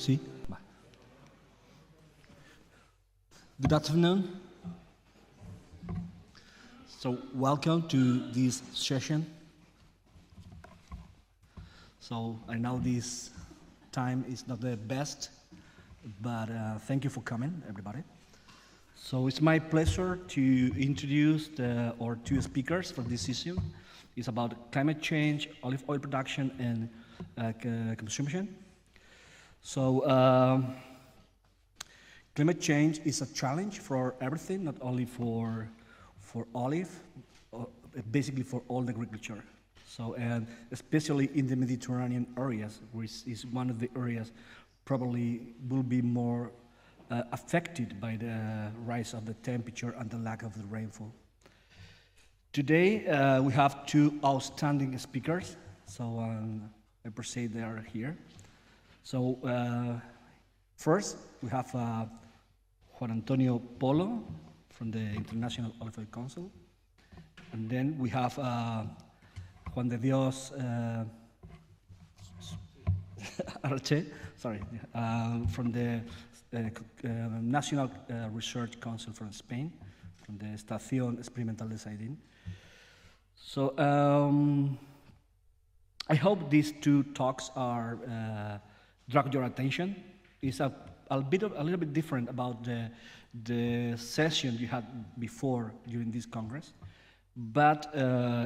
See? Bye. Good afternoon. So welcome to this session. So I know this time is not the best, but thank you for coming, everybody. So it's my pleasure to introduce our two speakers for this issue. It's about climate change, olive oil production, and consumption. So climate change is a challenge for everything, not only for olive, basically for all the agriculture. So, and especially in the Mediterranean areas, which is one of the areas probably will be more affected by the rise of the temperature and the lack of the rainfall. Today, we have two outstanding speakers, so I perceive they are here. So, first, we have Juan Antonio Polo from the International Olive Oil Council, and then we have Juan de Dios Arche, sorry, from the National Research Council from Spain, from the Estación Experimental de Saidín. So I hope these two talks are draw your attention. It's a little bit different about the session you had before during this Congress, but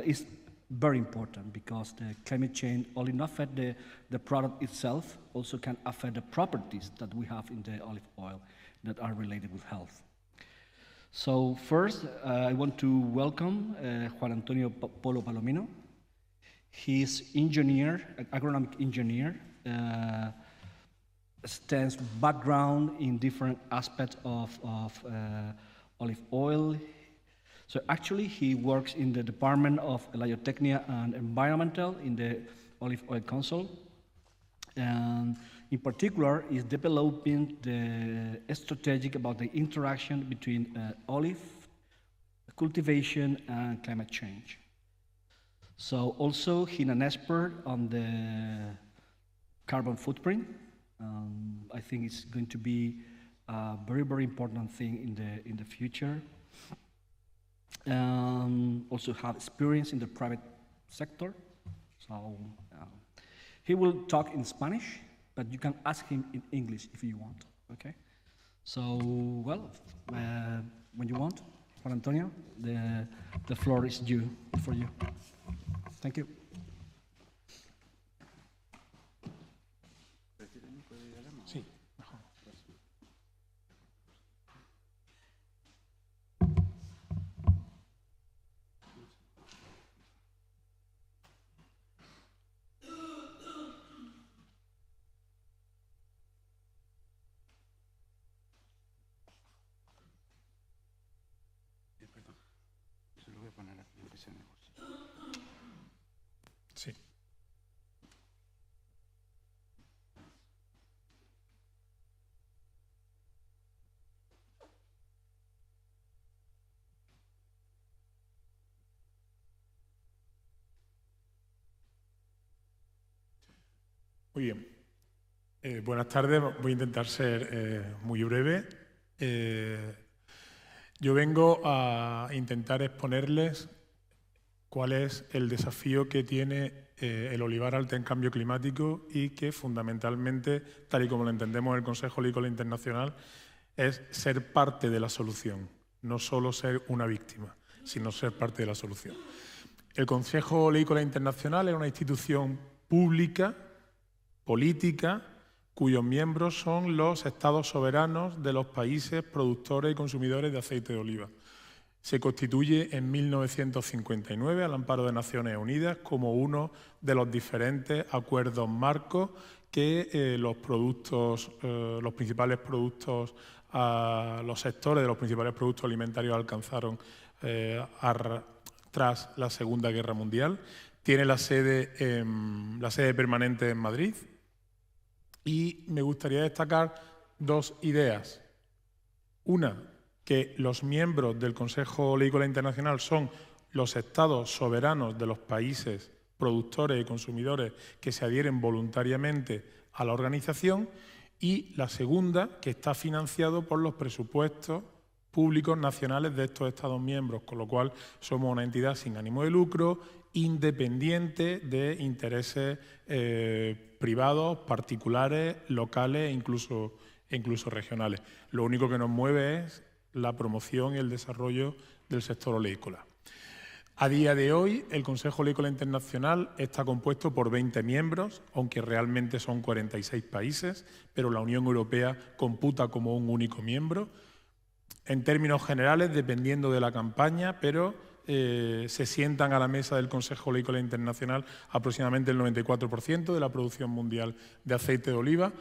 it's very important because the climate change only not affect the product itself, also can affect the properties that we have in the olive oil that are related with health. So first, I want to welcome Juan Antonio Polo Palomino. He's engineer, an agronomic engineer, extensive background in different aspects of olive oil. So actually, he works in the Department of Elagiotechnia and Environmental in the Olive Oil Council. And in particular, is developing the strategic about the interaction between olive cultivation and climate change. So also, he's an expert on the carbon footprint. I think it's going to be a very, very important thing in the future. Also have experience in the private sector. So he will talk in Spanish, but you can ask him in English if you want, okay? So, well, when you want, Juan Antonio, the floor is for you. Thank you. Sí. Sí. Muy bien. Buenas tardes. Voy a intentar ser muy breve. Yo vengo a intentar exponerles cuál es el desafío que tiene el olivar ante el cambio climático y que fundamentalmente, tal y como lo entendemos en el Consejo Olícola Internacional, es ser parte de la solución, no solo ser una víctima, sino ser parte de la solución. El Consejo Olícola Internacional es una institución pública, política, cuyos miembros son los estados soberanos de los países productores y consumidores de aceite de oliva. Se constituye en 1959 al amparo de Naciones Unidas como uno de los diferentes acuerdos marcos que los principales productos, los sectores de los principales productos alimentarios alcanzaron tras la Segunda Guerra Mundial. Tiene la sede permanente en Madrid y me gustaría destacar dos ideas. Una, que los miembros del Consejo Olícola Internacional son los estados soberanos de los países productores y consumidores que se adhieren voluntariamente a la organización, y la segunda, que está financiado por los presupuestos públicos nacionales de estos Estados miembros, con lo cual somos una entidad sin ánimo de lucro, independiente de intereses privados, particulares, locales e incluso regionales. Lo único que nos mueve es la promoción y el desarrollo del sector oleícola. A día de hoy, el Consejo Oleícola Internacional está compuesto por 20 miembros, aunque realmente son 46 países, pero la Unión Europea computa como un único miembro. En términos generales, dependiendo de la campaña, pero se sientan a la mesa del Consejo Oleícola Internacional aproximadamente el 94% de la producción mundial de aceite de oliva.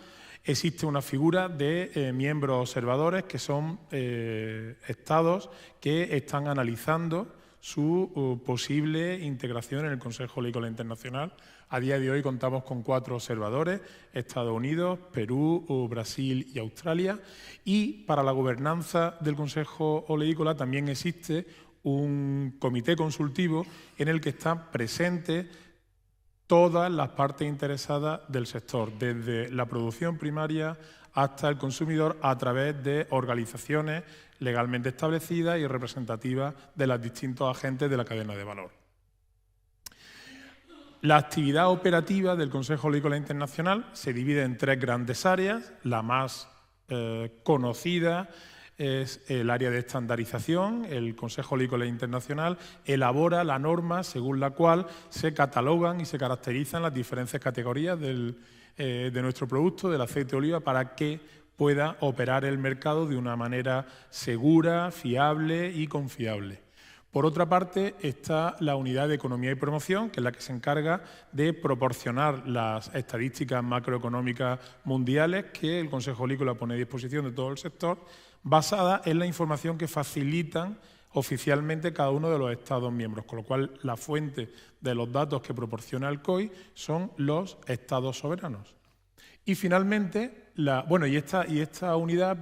Existe una figura de miembros observadores que son estados que están analizando su posible integración en el Consejo Oleícola Internacional. A día de hoy contamos con 4 observadores, Estados Unidos, Perú, Brasil y Australia. Y para la gobernanza del Consejo Oleícola también existe un comité consultivo en el que están presentes todas las partes interesadas del sector, desde la producción primaria hasta el consumidor, a través de organizaciones legalmente establecidas y representativas de los distintos agentes de la cadena de valor. La actividad operativa del Consejo Oleícola Internacional se divide en 3 grandes áreas. La más conocida es el área de estandarización. El Consejo Oleícola Internacional elabora la norma según la cual se catalogan y se caracterizan las diferentes categorías de nuestro producto, del aceite de oliva, para que pueda operar el mercado de una manera segura, fiable y confiable. Por otra parte, está la unidad de economía y promoción, que es la que se encarga de proporcionar las estadísticas macroeconómicas mundiales que el Consejo Oleícola pone a disposición de todo el sector, basada en la información que facilitan oficialmente cada uno de los Estados miembros, con lo cual la fuente de los datos que proporciona el COI son los Estados soberanos. Y finalmente, esta unidad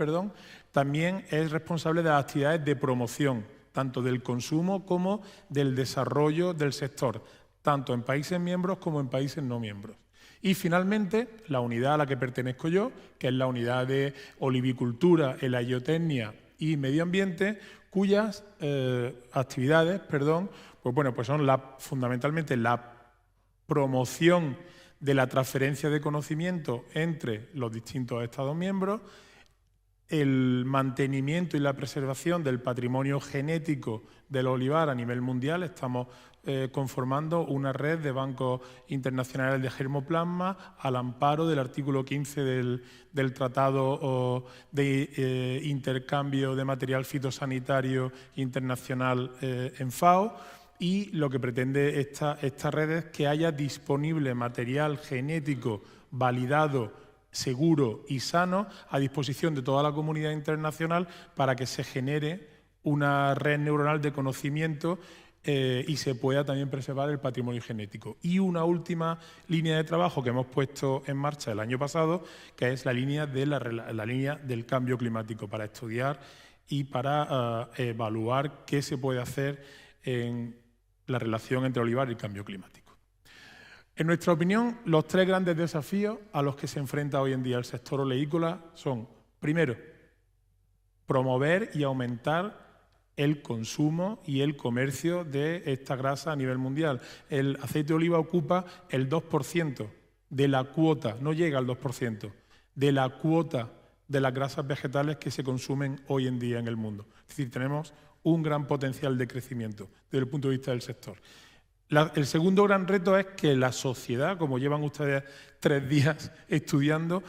también es responsable de las actividades de promoción, tanto del consumo como del desarrollo del sector, tanto en países miembros como en países no miembros. Y finalmente, la unidad a la que pertenezco yo, que es la unidad de olivicultura, heliotecnia y medio ambiente, cuyas actividades son fundamentalmente la promoción de la transferencia de conocimiento entre los distintos Estados miembros, el mantenimiento y la preservación del patrimonio genético del olivar a nivel mundial. Estamos conformando una red de bancos internacionales de germoplasma al amparo del artículo 15 del Tratado de Intercambio de Material Fitosanitario Internacional en FAO. Y lo que pretende esta red es que haya disponible material genético validado, seguro y sano a disposición de toda la comunidad internacional para que se genere una red neuronal de conocimiento y se pueda también preservar el patrimonio genético. Y una última línea de trabajo que hemos puesto en marcha el año pasado, que es la línea del cambio climático, para estudiar y para evaluar qué se puede hacer en la relación entre olivar y el cambio climático. En nuestra opinión, los 3 grandes desafíos a los que se enfrenta hoy en día el sector oleícola son, primero, promover y aumentar el consumo y el comercio de esta grasa a nivel mundial. El aceite de oliva ocupa el 2% de la cuota, no llega al 2%, de la cuota de las grasas vegetales que se consumen hoy en día en el mundo. Es decir, tenemos un gran potencial de crecimiento desde el punto de vista del sector. El segundo gran reto es que la sociedad, como llevan ustedes 3 días estudiando,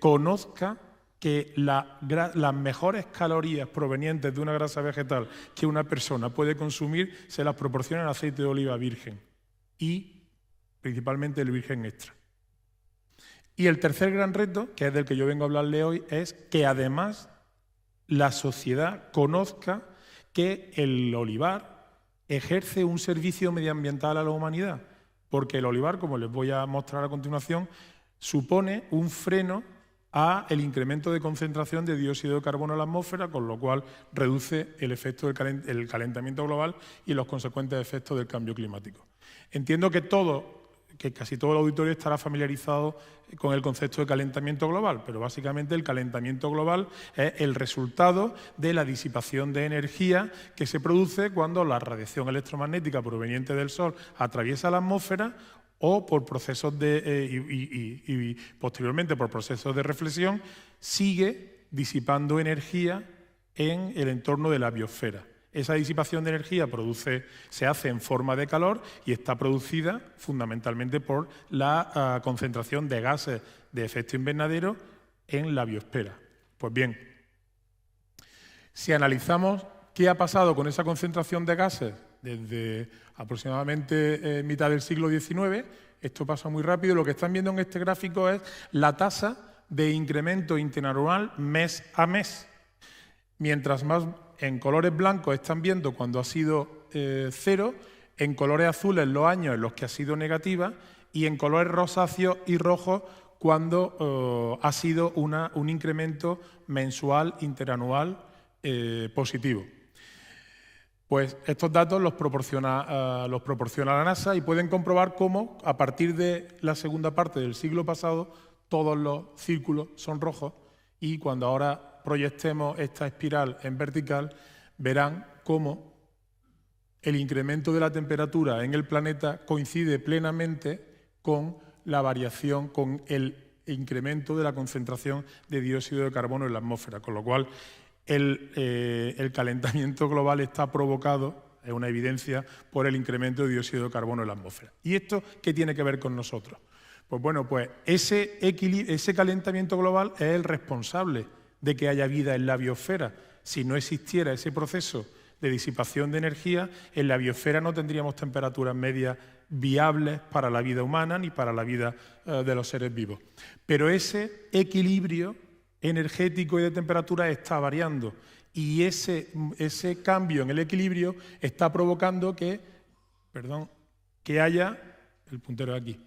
conozca que las mejores calorías provenientes de una grasa vegetal que una persona puede consumir se las proporciona el aceite de oliva virgen y principalmente el virgen extra. Y el tercer gran reto, que es del que yo vengo a hablarle hoy, es que además la sociedad conozca que el olivar ejerce un servicio medioambiental a la humanidad, porque el olivar, como les voy a mostrar a continuación, supone un freno al incremento de concentración de dióxido de carbono en la atmósfera, con lo cual reduce el efecto del calentamiento global y los consecuentes efectos del cambio climático. Entiendo que todos que casi todo el auditorio estará familiarizado con el concepto de calentamiento global, pero básicamente el calentamiento global es el resultado de la disipación de energía que se produce cuando la radiación electromagnética proveniente del Sol atraviesa la atmósfera o por procesos y posteriormente por procesos de reflexión sigue disipando energía en el entorno de la biosfera. Esa disipación de energía se hace en forma de calor y está producida fundamentalmente por la concentración de gases de efecto invernadero en la biosfera. Pues bien, si analizamos qué ha pasado con esa concentración de gases desde aproximadamente mitad del siglo XIX, esto pasa muy rápido, lo que están viendo en este gráfico es la tasa de incremento interanual mes a mes. Mientras más en colores blancos están viendo cuando ha sido cero, en colores azules los años en los que ha sido negativa y en colores rosáceos y rojos cuando ha sido un incremento mensual interanual positivo. Pues estos datos los proporciona la NASA y pueden comprobar cómo a partir de la segunda parte del siglo pasado todos los círculos son rojos y cuando ahora proyectemos esta espiral en vertical verán cómo el incremento de la temperatura en el planeta coincide plenamente con la variación, con el incremento de la concentración de dióxido de carbono en la atmósfera, con lo cual el calentamiento global está provocado, es una evidencia, por el incremento de dióxido de carbono en la atmósfera. ¿Y esto qué tiene que ver con nosotros? Pues bueno, pues ese calentamiento global es el responsable de que haya vida en la biosfera. Si no existiera ese proceso de disipación de energía, en la biosfera no tendríamos temperaturas medias viables para la vida humana ni para la vida de los seres vivos. Pero ese equilibrio energético y de temperatura está variando y ese cambio en el equilibrio está provocando que haya, el puntero aquí,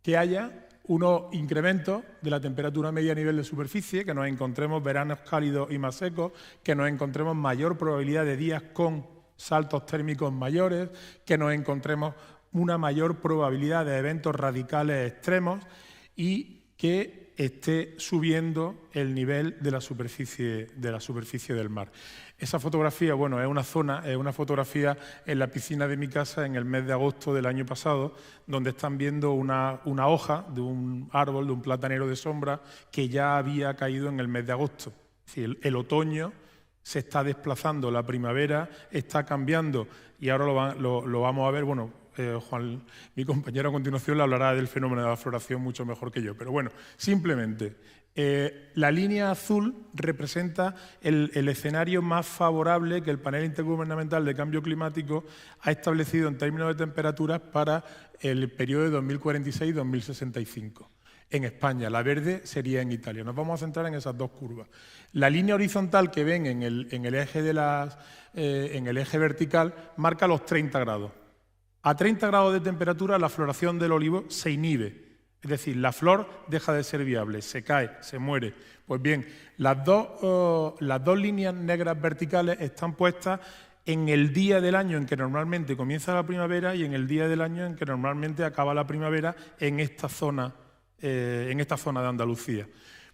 que haya unos incrementos de la temperatura media a nivel de superficie, que nos encontremos veranos cálidos y más secos, que nos encontremos mayor probabilidad de días con saltos térmicos mayores, que nos encontremos una mayor probabilidad de eventos radicales extremos y que esté subiendo el nivel de la superficie del mar. Esa fotografía, bueno, es una fotografía en la piscina de mi casa en el mes de agosto del año pasado, donde están viendo una hoja de un árbol, de un platanero de sombra, que ya había caído en el mes de agosto. Es decir, el otoño se está desplazando, la primavera está cambiando y ahora lo vamos a ver, bueno, Juan, mi compañero a continuación le hablará del fenómeno de la floración mucho mejor que yo. Pero bueno, simplemente, la línea azul representa el escenario más favorable que el Panel Intergubernamental de Cambio Climático ha establecido en términos de temperaturas para el periodo de 2046-2065. En España, la verde sería en Italia. Nos vamos a centrar en esas dos curvas. La línea horizontal que ven en el eje vertical marca los 30 grados. A 30 grados de temperatura la floración del olivo se inhibe, es decir, la flor deja de ser viable, se cae, se muere. Pues bien, las dos líneas negras verticales están puestas en el día del año en que normalmente comienza la primavera y en el día del año en que normalmente acaba la primavera en esta zona de Andalucía.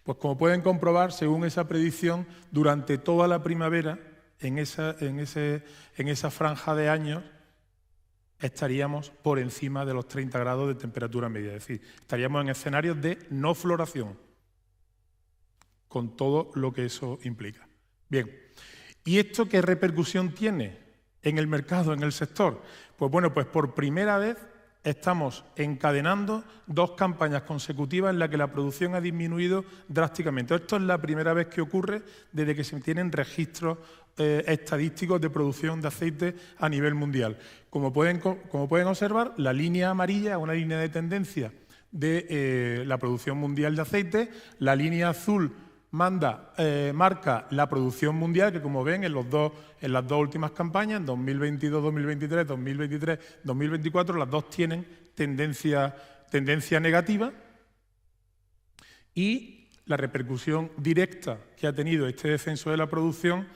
Pues como pueden comprobar, según esa predicción, durante toda la primavera, en esa franja de años, estaríamos por encima de los 30 grados de temperatura media. Es decir, estaríamos en escenarios de no floración, con todo lo que eso implica. Bien, ¿y esto qué repercusión tiene en el mercado, en el sector? Pues bueno, pues por primera vez estamos encadenando dos campañas consecutivas en las que la producción ha disminuido drásticamente. Esto es la primera vez que ocurre desde que se tienen registros estadísticos de producción de aceite a nivel mundial. Como pueden observar, la línea amarilla es una línea de tendencia de la producción mundial de aceite, la línea azul marca la producción mundial, que como ven en las dos últimas campañas, en 2022, 2023, 2023, 2024, las dos tienen tendencia negativa y la repercusión directa que ha tenido este descenso de la producción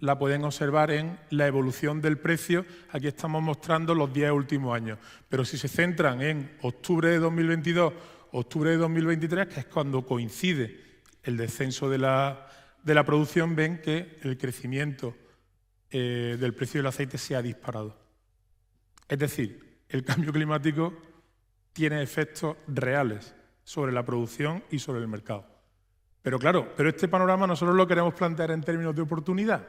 la pueden observar en la evolución del precio. Aquí estamos mostrando los 10 últimos años. Pero si se centran en octubre de 2022, octubre de 2023, que es cuando coincide el descenso de la producción, ven que el crecimiento del precio del aceite se ha disparado. Es decir, el cambio climático tiene efectos reales sobre la producción y sobre el mercado. Pero claro, este panorama nosotros lo queremos plantear en términos de oportunidad.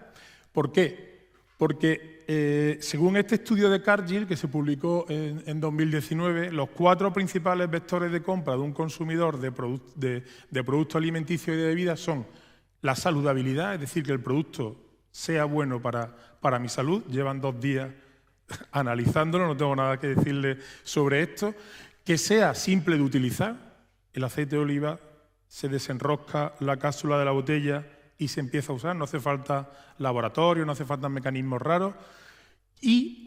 ¿Por qué? Porque según este estudio de Cargill, que se publicó en 2019, los 4 principales vectores de compra de un consumidor de productos alimenticios y de bebidas son la saludabilidad, es decir, que el producto sea bueno para mi salud. Llevan 2 días analizándolo, no tengo nada que decirle sobre esto. Que sea simple de utilizar. El aceite de oliva se desenrosca la cápsula de la botella y se empieza a usar. No hace falta laboratorio, no hace falta mecanismos raros. Y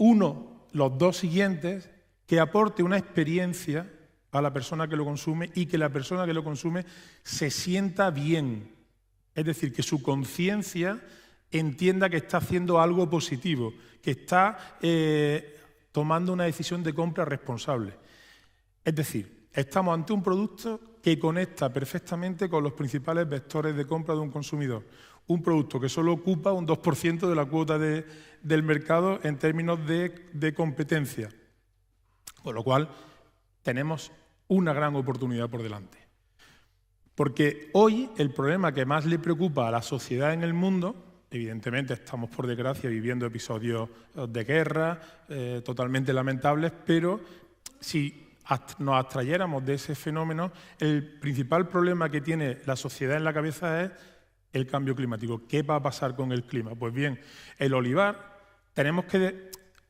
los 2 siguientes, que aporte una experiencia a la persona que lo consume y que la persona que lo consume se sienta bien. Es decir, que su conciencia entienda que está haciendo algo positivo, que está tomando una decisión de compra responsable. Es decir, estamos ante un producto que conecta perfectamente con los principales vectores de compra de un consumidor. Un producto que solo ocupa un 2% de la cuota del mercado en términos de competencia. Con lo cual, tenemos una gran oportunidad por delante. Porque hoy el problema que más le preocupa a la sociedad en el mundo, evidentemente estamos por desgracia viviendo episodios de guerra totalmente lamentables, pero si nos abstrayéramos de ese fenómeno, el principal problema que tiene la sociedad en la cabeza es el cambio climático. ¿Qué va a pasar con el clima? Pues bien, el olivar,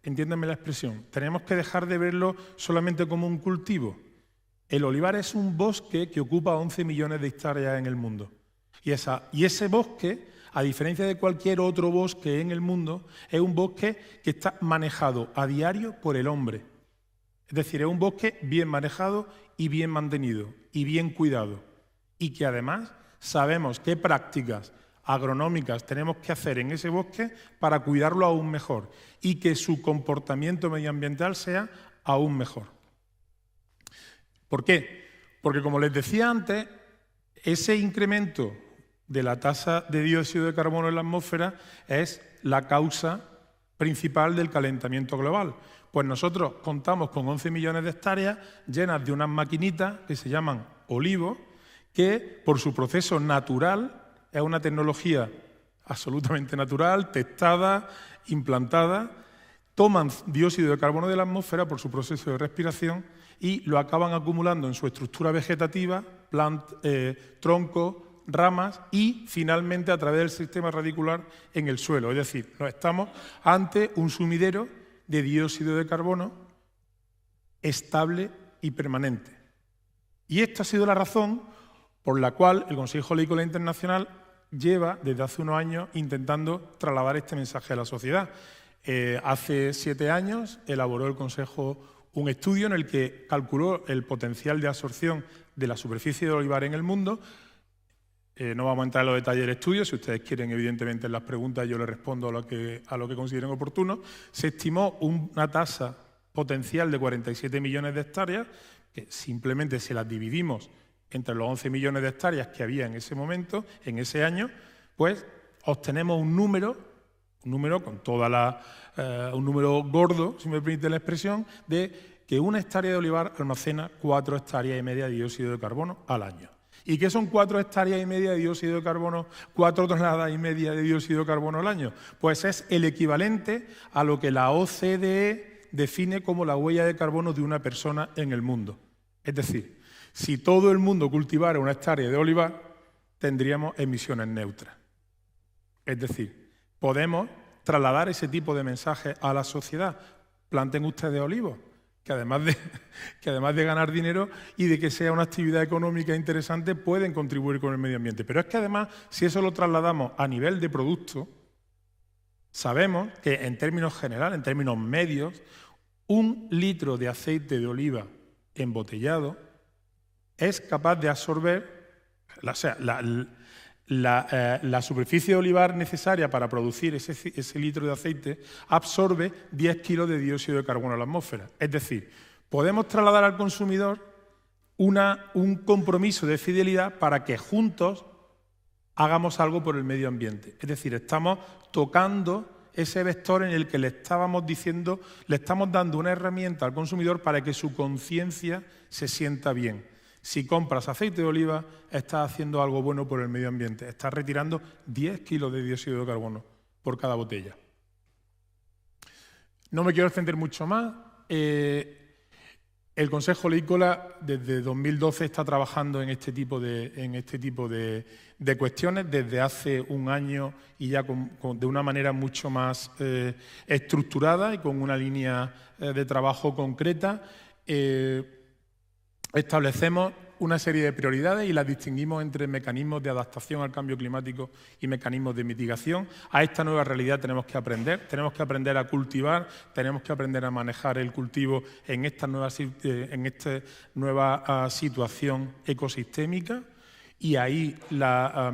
entiéndanme la expresión, tenemos que dejar de verlo solamente como un cultivo. El olivar es un bosque que ocupa 11 millones de hectáreas en el mundo. Y ese bosque, a diferencia de cualquier otro bosque en el mundo, es un bosque que está manejado a diario por el hombre. Es decir, es un bosque bien manejado y bien mantenido y bien cuidado. Y que además sabemos qué prácticas agronómicas tenemos que hacer en ese bosque para cuidarlo aún mejor y que su comportamiento medioambiental sea aún mejor. ¿Por qué? Porque, como les decía antes, ese incremento de la tasa de dióxido de carbono en la atmósfera es la causa principal del calentamiento global. Pues nosotros contamos con 11 millones de hectáreas llenas de unas maquinitas que se llaman olivos, que por su proceso natural, es una tecnología absolutamente natural, testada, implantada, toman dióxido de carbono de la atmósfera por su proceso de respiración y lo acaban acumulando en su estructura vegetativa, troncos, ramas y finalmente a través del sistema radicular en el suelo. Es decir, estamos ante un sumidero de dióxido de carbono estable y permanente. Y esta ha sido la razón por la cual el Consejo Oleícola Internacional lleva desde hace unos años intentando trasladar este mensaje a la sociedad. Hace 7 años elaboró el Consejo un estudio en el que calculó el potencial de absorción de la superficie de olivar en el mundo. No vamos a entrar en los detalles del estudio, si ustedes quieren, evidentemente, en las preguntas yo les respondo a lo que consideren oportuno. Se estimó una tasa potencial de 47 millones de hectáreas, que simplemente si las dividimos entre los 11 millones de hectáreas que había en ese momento, en ese año, pues obtenemos un número con un número gordo, si me permite la expresión, de que una hectárea de olivar almacena 4,5 hectáreas de dióxido de carbono al año. ¿Y qué son 4,5 hectáreas de dióxido de carbono, 4,5 toneladas de dióxido de carbono al año? Pues es el equivalente a lo que la OCDE define como la huella de carbono de una persona en el mundo. Es decir, si todo el mundo cultivara 1 hectárea de olivar, tendríamos emisiones neutras. Es decir, podemos trasladar ese tipo de mensajes a la sociedad. Planten ustedes olivos, que además de ganar dinero y de que sea una actividad económica interesante, pueden contribuir con el medio ambiente. Pero es que además, si eso lo trasladamos a nivel de producto, sabemos que en términos generales, en términos medios, 1 litro de aceite de oliva embotellado es capaz de absorber, La superficie de olivar necesaria para producir ese litro de aceite absorbe 10 kilos de dióxido de carbono a la atmósfera. Es decir, podemos trasladar al consumidor un compromiso de fidelidad para que juntos hagamos algo por el medio ambiente. Es decir, estamos tocando ese vector en el que le estábamos diciendo, le estamos dando una herramienta al consumidor para que su conciencia se sienta bien. Si compras aceite de oliva, estás haciendo algo bueno por el medio ambiente. Estás retirando 10 kilos de dióxido de carbono por cada botella. No me quiero extender mucho más. El Consejo Oleícola desde 2012 está trabajando en este tipo de cuestiones desde hace un año y ya de una manera mucho más estructurada y con una línea de trabajo concreta. Establecemos una serie de prioridades y las distinguimos entre mecanismos de adaptación al cambio climático y mecanismos de mitigación. A esta nueva realidad tenemos que aprender a cultivar, tenemos que aprender a manejar el cultivo en esta nueva situación ecosistémica, y ahí la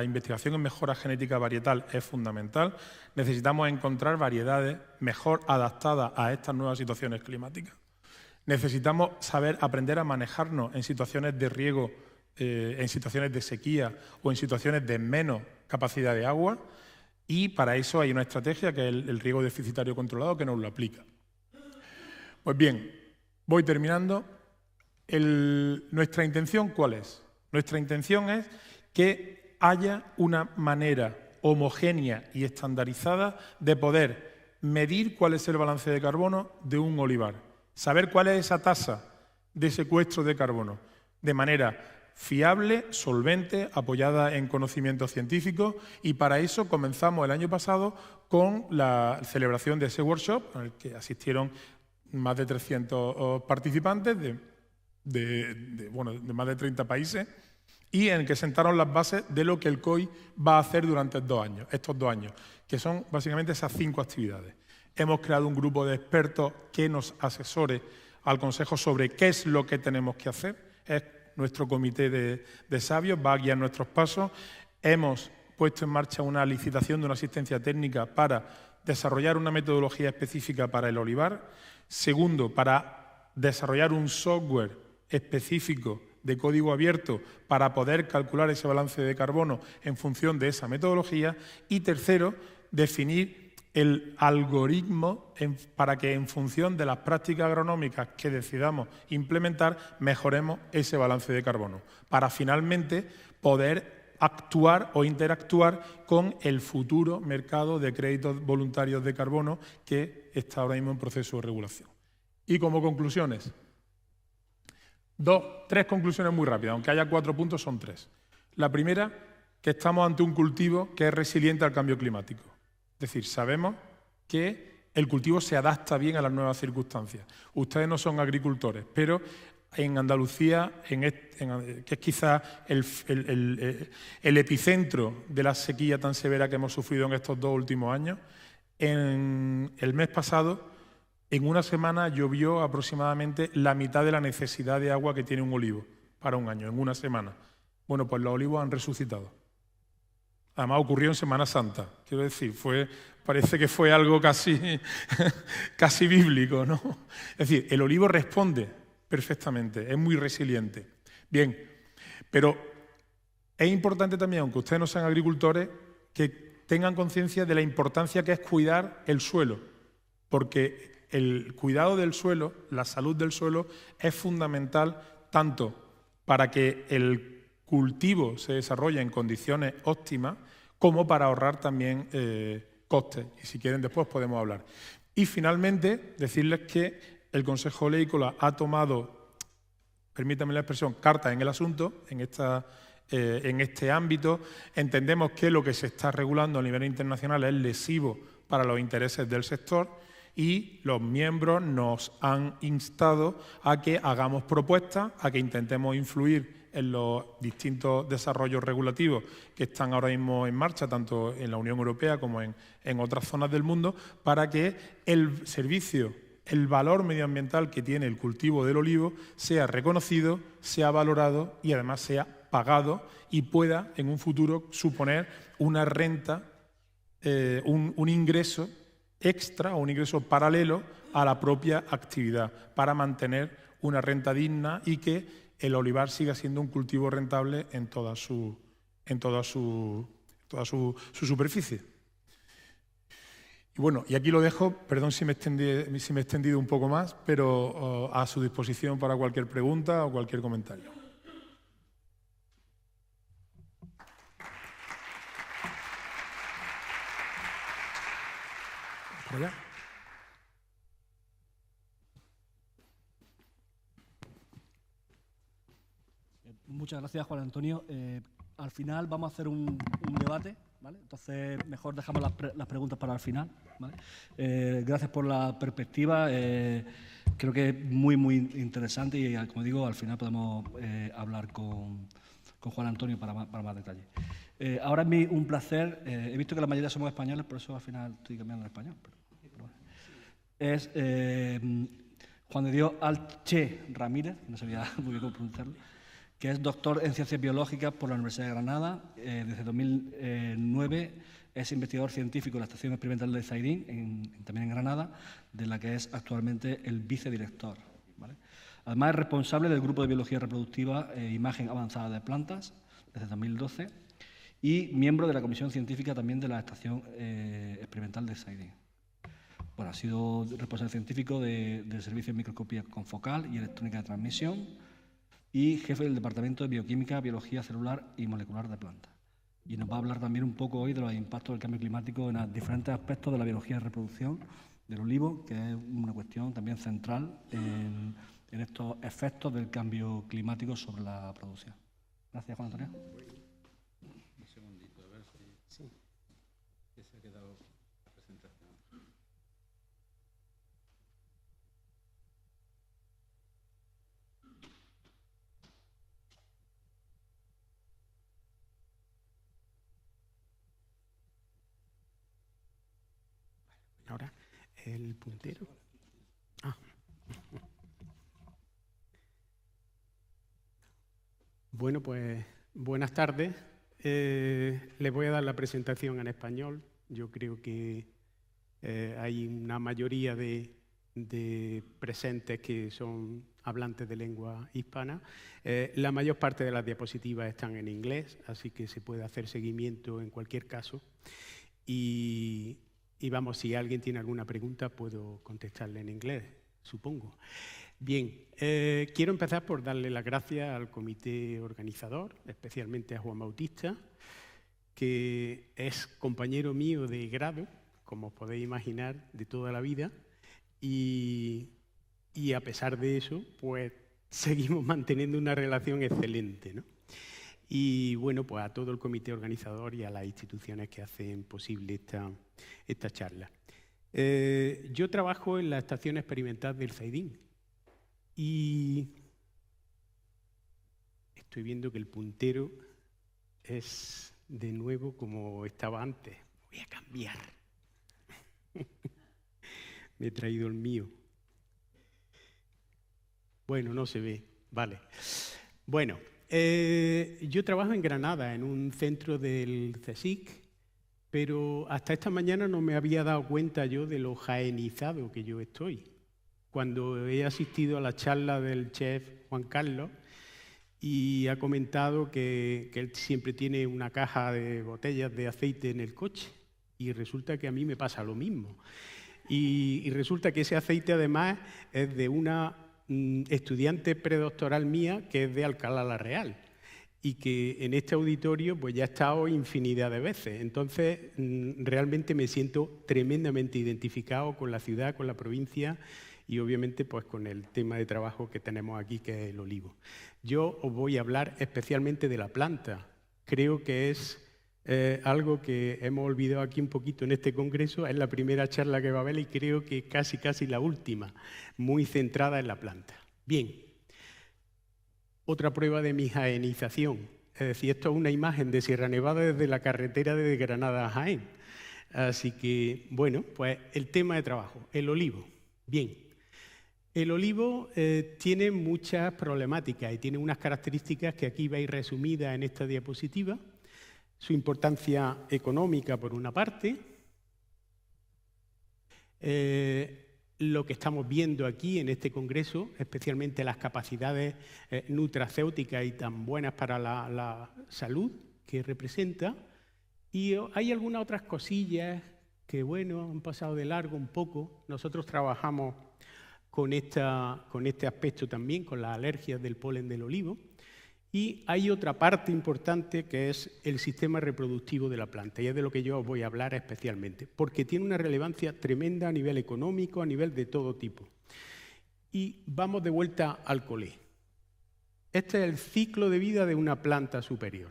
investigación en mejora genética varietal es fundamental. Necesitamos encontrar variedades mejor adaptadas a estas nuevas situaciones climáticas. Necesitamos aprender a manejarnos en situaciones de riego, en situaciones de sequía o en situaciones de menos capacidad de agua, y para eso hay una estrategia que es el riego deficitario controlado que nos lo aplica. Pues bien, voy terminando. ¿Nuestra intención cuál es? Nuestra intención es que haya una manera homogénea y estandarizada de poder medir cuál es el balance de carbono de un olivar. Saber cuál es esa tasa de secuestro de carbono de manera fiable, solvente, apoyada en conocimientos científicos, y para eso comenzamos el año pasado con la celebración de ese workshop, al que asistieron más de 300 participantes de más de 30 países, y en el que sentaron las bases de lo que el COI va a hacer durante estos 2 años, que son básicamente esas 5 actividades. Hemos creado un grupo de expertos que nos asesore al Consejo sobre qué es lo que tenemos que hacer. Es nuestro comité de sabios, va a guiar nuestros pasos. Hemos puesto en marcha una licitación de una asistencia técnica para desarrollar una metodología específica para el olivar. Segundo, para desarrollar un software específico de código abierto para poder calcular ese balance de carbono en función de esa metodología. Y tercero, definir el algoritmo para que en función de las prácticas agronómicas que decidamos implementar mejoremos ese balance de carbono, para finalmente poder actuar o interactuar con el futuro mercado de créditos voluntarios de carbono que está ahora mismo en proceso de regulación. Y como conclusiones, 3 conclusiones muy rápidas, aunque haya 4 puntos, son 3. La primera, que estamos ante un cultivo que es resiliente al cambio climático. Es decir, sabemos que el cultivo se adapta bien a las nuevas circunstancias. Ustedes no son agricultores, pero en Andalucía, que es quizás el epicentro de la sequía tan severa que hemos sufrido en estos 2 últimos años, en el mes pasado, en una semana llovió aproximadamente la mitad de la necesidad de agua que tiene un olivo para un año, en una semana. Bueno, pues los olivos han resucitado. Además ocurrió en Semana Santa, quiero decir, parece que fue algo casi bíblico, ¿no? Es decir, el olivo responde perfectamente, es muy resiliente. Bien, pero es importante también, aunque ustedes no sean agricultores, que tengan conciencia de la importancia que es cuidar el suelo, porque el cuidado del suelo, la salud del suelo, es fundamental tanto para que el cultivo se desarrolla en condiciones óptimas, como para ahorrar también costes. Y si quieren después podemos hablar. Y finalmente decirles que el Consejo Oleícola ha tomado, permítanme la expresión, cartas en el asunto, en este ámbito. Entendemos que lo que se está regulando a nivel internacional es lesivo para los intereses del sector, y los miembros nos han instado a que hagamos propuestas, a que intentemos influir en los distintos desarrollos regulativos que están ahora mismo en marcha, tanto en la Unión Europea como en otras zonas del mundo, para que el servicio, el valor medioambiental que tiene el cultivo del olivo sea reconocido, sea valorado y además sea pagados y pueda en un futuro suponer una renta, un ingreso extra o un ingreso paralelo a la propia actividad para mantener una renta digna y que el olivar siga siendo un cultivo rentable en toda su superficie. Y bueno, y aquí lo dejo, perdón si me he extendido un poco más, pero a su disposición para cualquier pregunta o cualquier comentario. ¿Por allá? Muchas gracias, Juan Antonio. Al final vamos a hacer un debate, ¿vale? Entonces, mejor dejamos las preguntas para el final, ¿vale? Gracias por la perspectiva. Creo que es muy, muy interesante y, como digo, al final podemos hablar con Juan Antonio para más detalles. Ahora es un placer. He visto que la mayoría somos españoles, por eso al final estoy cambiando al español. Pero bueno. Es Juan de Dios Alche Ramírez, no sabía muy bien cómo pronunciarlo, que es doctor en Ciencias Biológicas por la Universidad de Granada. Desde 2009 es investigador científico de la Estación Experimental de Zaidín, también en Granada, de la que es actualmente el vicedirector, ¿vale? Además es responsable del Grupo de Biología Reproductiva e Imagen Avanzada de Plantas desde 2012 y miembro de la Comisión Científica también de la Estación Experimental de Zaidín. Bueno, ha sido responsable científico del Servicio de Microscopía Confocal y Electrónica de Transmisión y jefe del Departamento de Bioquímica, Biología Celular y Molecular de Plantas. Y nos va a hablar también un poco hoy de los impactos del cambio climático en los diferentes aspectos de la biología de reproducción del olivo, que es una cuestión también central en estos efectos del cambio climático sobre la producción. Gracias, Juan Antonio. Un segundito, a ver si se ha quedado la presentación. Ahora, el puntero. Bueno, pues buenas tardes. Les voy a dar la presentación en español. Yo creo que hay una mayoría de presentes que son hablantes de lengua hispana. La mayor parte de las diapositivas están en inglés, así que se puede hacer seguimiento en cualquier caso. Y vamos, si alguien tiene alguna pregunta, puedo contestarle en inglés, supongo. Bien, quiero empezar por darle las gracias al comité organizador, especialmente a Juan Bautista, que es compañero mío de grado, como os podéis imaginar, de toda la vida, y a pesar de eso, pues seguimos manteniendo una relación excelente, ¿no? Y bueno, pues a todo el comité organizador y a las instituciones que hacen posible esta charla. Yo trabajo en la Estación Experimental del Zaidín y estoy viendo que el puntero es de nuevo como estaba antes. Voy a cambiar. Me he traído el mío. Bueno, no se ve. Vale. Bueno. Yo trabajo en Granada, en un centro del CSIC, pero hasta esta mañana no me había dado cuenta yo de lo jaenizado que yo estoy. Cuando he asistido a la charla del chef Juan Carlos y ha comentado que él siempre tiene una caja de botellas de aceite en el coche y resulta que a mí me pasa lo mismo. Y resulta que ese aceite además es de una estudiante predoctoral mía que es de Alcalá la Real y que en este auditorio pues ya he estado infinidad de veces. Entonces realmente me siento tremendamente identificado con la ciudad, con la provincia y obviamente pues con el tema de trabajo que tenemos aquí, que es el olivo. Yo os voy a hablar especialmente de la planta. Creo que es algo que hemos olvidado aquí un poquito en este congreso. Es la primera charla que va a haber y creo que casi la última, muy centrada en la planta. Bien, otra prueba de mi jaenización. Es decir, esto es una imagen de Sierra Nevada desde la carretera de Granada a Jaén. Así que, bueno, pues el tema de trabajo, el olivo. Bien, El olivo tiene muchas problemáticas y tiene unas características que aquí veis resumidas en esta diapositiva. Su importancia económica, por una parte. Lo que estamos viendo aquí en este congreso, especialmente las capacidades nutracéuticas y tan buenas para la salud que representa. Y hay algunas otras cosillas que, bueno, han pasado de largo un poco. Nosotros trabajamos con este aspecto también, con las alergias del polen del olivo. Y hay otra parte importante que es el sistema reproductivo de la planta, y es de lo que yo os voy a hablar especialmente, porque tiene una relevancia tremenda a nivel económico, a nivel de todo tipo. Y vamos de vuelta al colé. Este es el ciclo de vida de una planta superior.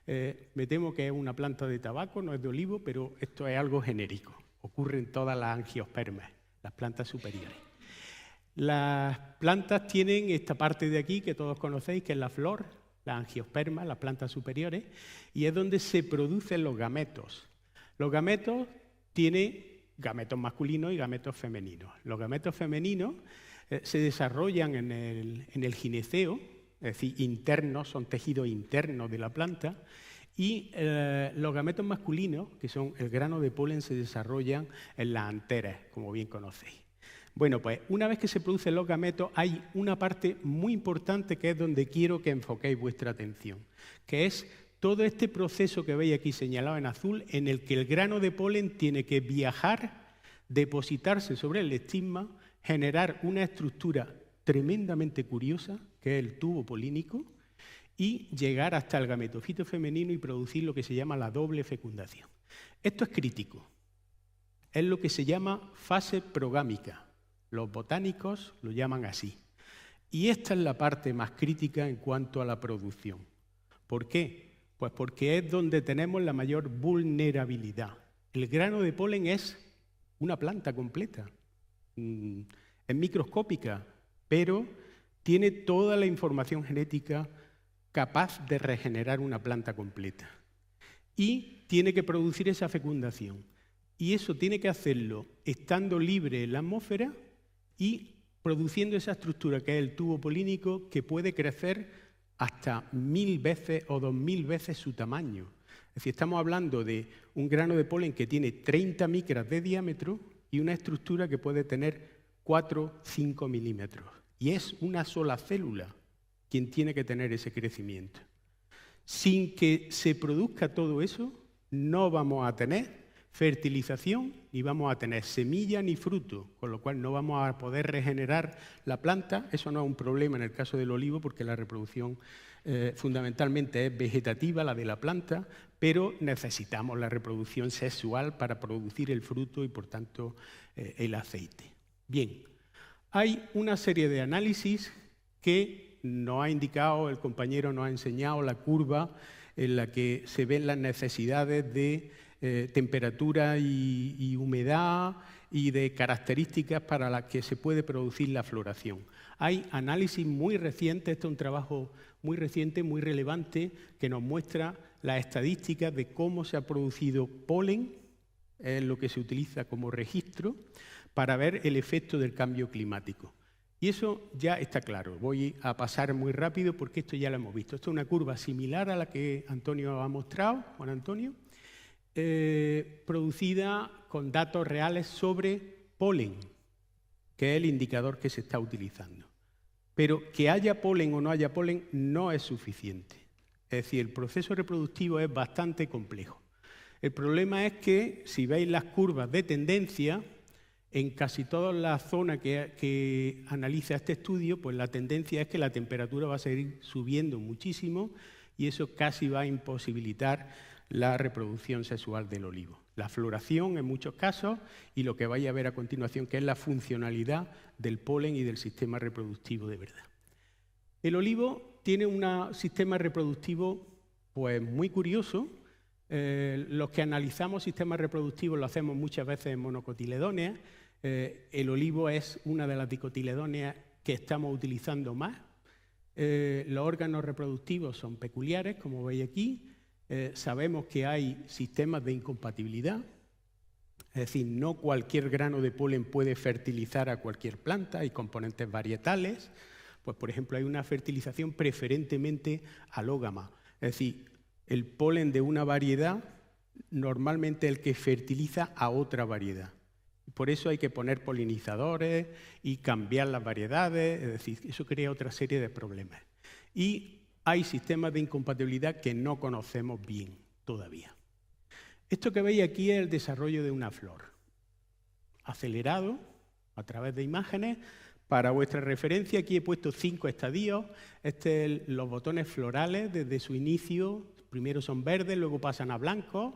Me temo que es una planta de tabaco, no es de olivo, pero esto es algo genérico. Ocurre en todas las angiospermas, las plantas superiores. Las plantas tienen esta parte de aquí que todos conocéis, que es la flor, la angiosperma, las plantas superiores, y es donde se producen los gametos. Los gametos tienen gametos masculinos y gametos femeninos. Los gametos femeninos se desarrollan en el gineceo, es decir, internos, son tejidos internos de la planta, y los gametos masculinos, que son el grano de polen, se desarrollan en las anteras, como bien conocéis. Bueno, pues una vez que se producen los gametos, hay una parte muy importante que es donde quiero que enfoquéis vuestra atención, que es todo este proceso que veis aquí señalado en azul, en el que el grano de polen tiene que viajar, depositarse sobre el estigma, generar una estructura tremendamente curiosa, que es el tubo polínico, y llegar hasta el gametofito femenino y producir lo que se llama la doble fecundación. Esto es crítico. Es lo que se llama fase progámica. Los botánicos lo llaman así. Y esta es la parte más crítica en cuanto a la producción. ¿Por qué? Pues porque es donde tenemos la mayor vulnerabilidad. El grano de polen es una planta completa. Es microscópica, pero tiene toda la información genética capaz de regenerar una planta completa. Y tiene que producir esa fecundación. Y eso tiene que hacerlo estando libre en la atmósfera y produciendo esa estructura que es el tubo polínico, que puede crecer hasta 1000 veces o 2000 veces su tamaño. Es decir, estamos hablando de un grano de polen que tiene 30 micras de diámetro y una estructura que puede tener 4-5 milímetros. Y es una sola célula quien tiene que tener ese crecimiento. Sin que se produzca todo eso, no vamos a tener fertilización, ni vamos a tener semilla ni fruto, con lo cual no vamos a poder regenerar la planta. Eso no es un problema en el caso del olivo, porque la reproducción fundamentalmente es vegetativa, la de la planta, pero necesitamos la reproducción sexual para producir el fruto y, por tanto, el aceite. Bien, hay una serie de análisis que nos ha indicado, el compañero nos ha enseñado la curva en la que se ven las necesidades de temperatura y humedad y de características para las que se puede producir la floración. Hay análisis muy recientes, este es un trabajo muy reciente, muy relevante, que nos muestra las estadísticas de cómo se ha producido polen, es lo que se utiliza como registro, para ver el efecto del cambio climático. Y eso ya está claro. Voy a pasar muy rápido porque esto ya lo hemos visto. Esto es una curva similar a la que Antonio ha mostrado, Juan Antonio, producida con datos reales sobre polen, que es el indicador que se está utilizando. Pero que haya polen o no haya polen no es suficiente. Es decir, el proceso reproductivo es bastante complejo. El problema es que, si veis las curvas de tendencia, en casi todas las zonas que analiza este estudio, pues la tendencia es que la temperatura va a seguir subiendo muchísimo y eso casi va a imposibilitar la reproducción sexual del olivo. La floración en muchos casos y lo que vais a ver a continuación, que es la funcionalidad del polen y del sistema reproductivo de verdad. El olivo tiene un sistema reproductivo pues muy curioso. Los que analizamos sistemas reproductivos lo hacemos muchas veces en monocotiledóneas. El olivo es una de las dicotiledóneas que estamos utilizando más. Los órganos reproductivos son peculiares, como veis aquí. Sabemos que hay sistemas de incompatibilidad. Es decir, no cualquier grano de polen puede fertilizar a cualquier planta, hay componentes varietales. Pues, por ejemplo, hay una fertilización preferentemente alógama. Es decir, el polen de una variedad normalmente es el que fertiliza a otra variedad. Por eso hay que poner polinizadores y cambiar las variedades, es decir, eso crea otra serie de problemas. Y hay sistemas de incompatibilidad que no conocemos bien todavía. Esto que veis aquí es el desarrollo de una flor, acelerado a través de imágenes. Para vuestra referencia, aquí he puesto 5 estadios. Los botones florales desde su inicio, primero son verdes, luego pasan a blancos,